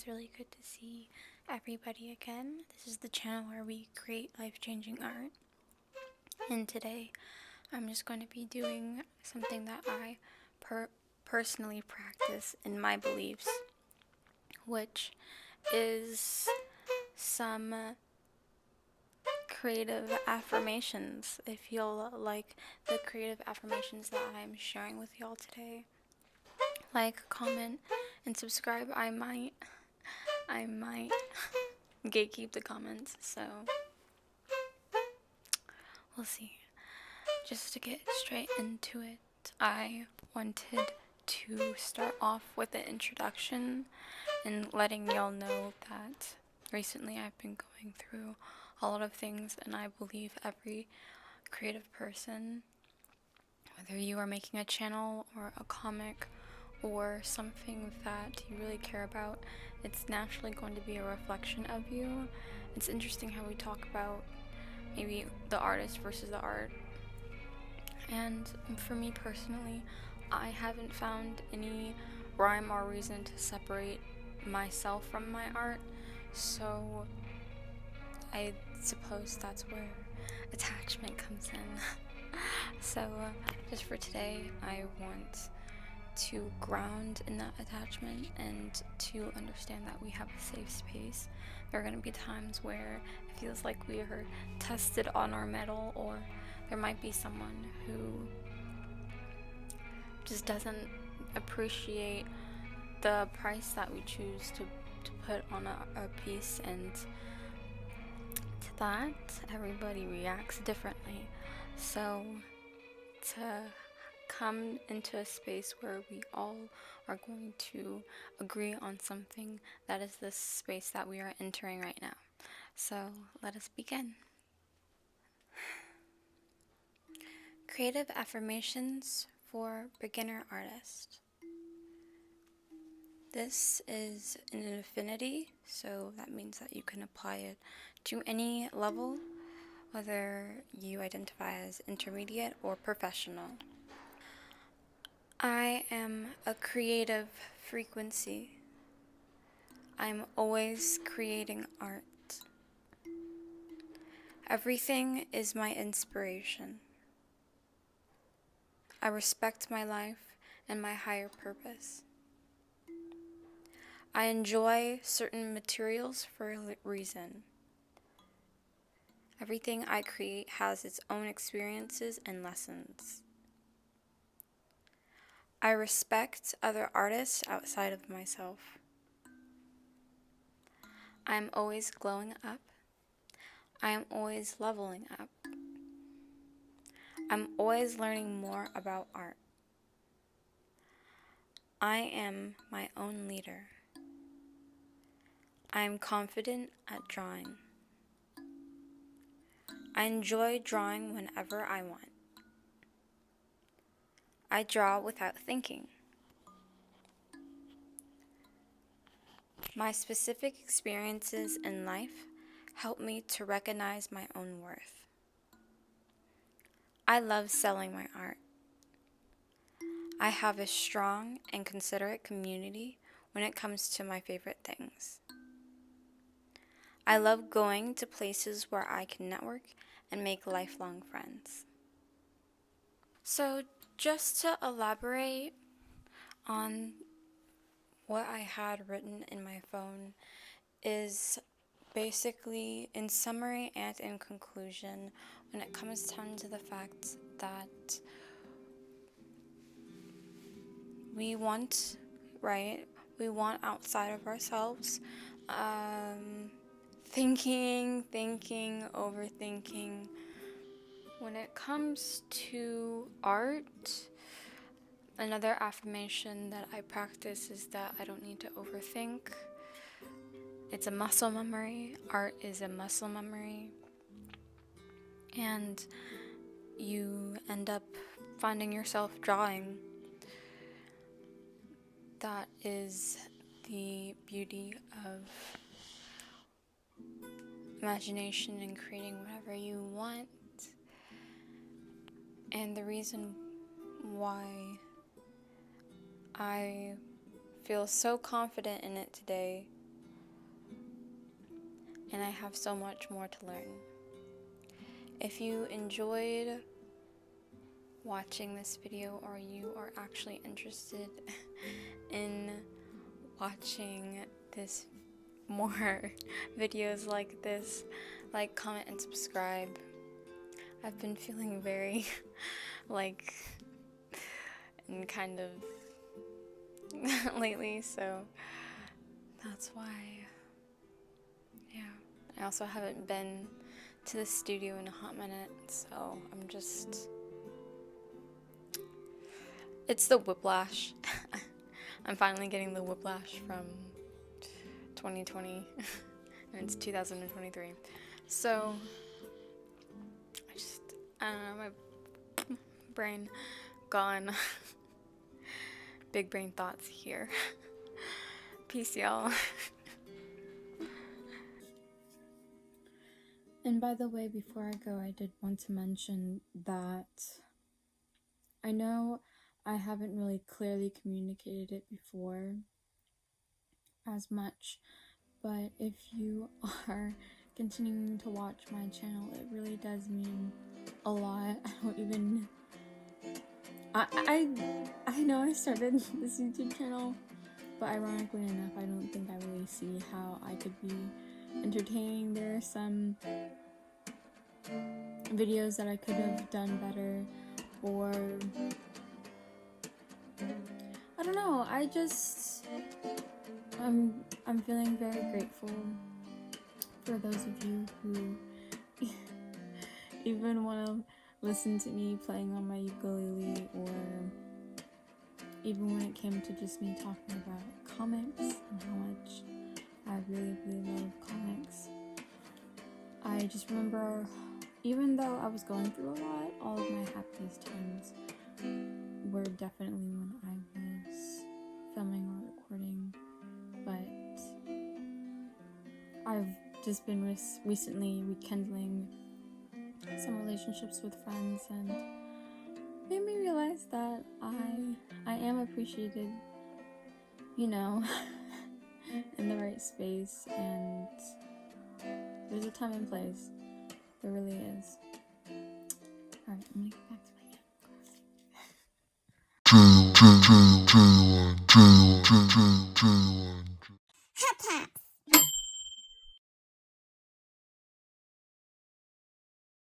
really good to see everybody again. This is the channel where we create life-changing art. And today, I'm just going to be doing something that I personally practice in my beliefs, which is some creative affirmations. If you'll like the creative affirmations that I'm sharing with y'all today, like, comment, and subscribe. I might gatekeep the comments, so we'll see. Just to get straight into it, I wanted to start off with an introduction and letting y'all know that recently I've been going through a lot of things, and I believe every creative person, whether you are making a channel or a comic or something that you really care about, it's naturally going to be a reflection of you. It's interesting how we talk about maybe the artist versus the art. And for me personally, I haven't found any rhyme or reason to separate myself from my art, so I suppose that's where attachment comes in. So just for today, I want to ground in that attachment and to understand that we have a safe space. There are going to be times where it feels like we are tested on our mettle, or there might be someone who just doesn't appreciate the price that we choose to put on a piece, and to that, everybody reacts differently. So to come into a space where we all are going to agree on something, that is the space that we are entering right now. So let us begin. Creative affirmations for beginner artists. This is an infinity, so that means that you can apply it to any level, whether you identify as intermediate or professional. I am a creative frequency. I'm always creating art. Everything is my inspiration. I respect my life and my higher purpose. I enjoy certain materials for a reason. Everything I create has its own experiences and lessons. I respect other artists outside of myself. I am always glowing up. I am always leveling up. I'm always learning more about art. I am my own leader. I am confident at drawing. I enjoy drawing whenever I want. I draw without thinking. My specific experiences in life help me to recognize my own worth. I love selling my art. I have a strong and considerate community when it comes to my favorite things. I love going to places where I can network and make lifelong friends. So just to elaborate on what I had written in my phone is basically, in summary and in conclusion, when it comes down to the fact that we want, right? We want outside of ourselves. Thinking, overthinking. When it comes to art, another affirmation that I practice is that I don't need to overthink. It's a muscle memory. Art is a muscle memory. And you end up finding yourself drawing. That is the beauty of imagination and creating whatever you want. And the reason why I feel so confident in it today and I have so much more to learn. If you enjoyed watching this video, or you are actually interested in watching this more videos like this, like, comment, and subscribe. I've been feeling very like and kind of lately, so that's why. Yeah, I also haven't been to the studio in a hot minute, so I'm just, it's the whiplash. I'm finally getting the whiplash from 2020 and it's 2023. So I don't know, my brain gone. Big brain thoughts here. Peace, y'all. And by the way, before I go, I did want to mention that I know I haven't really clearly communicated it before as much, but if you are continuing to watch my channel, it really does mean a lot. I don't even... I know I started this YouTube channel, but ironically enough, I don't think I really see how I could be entertaining. There are some videos that I could have done better, or I don't know, I'm feeling very grateful for those of you who even want to listen to me playing on my ukulele, or even when it came to just me talking about comics and how much I really, really love comics. I just remember, even though I was going through a lot, all of my happiest times were definitely when I was filming or recording, but I've just been recently rekindling some relationships with friends, and made me realize that I am appreciated, you know, in the right space, and there's a time and place. There really is. Alright, let me get back to my game.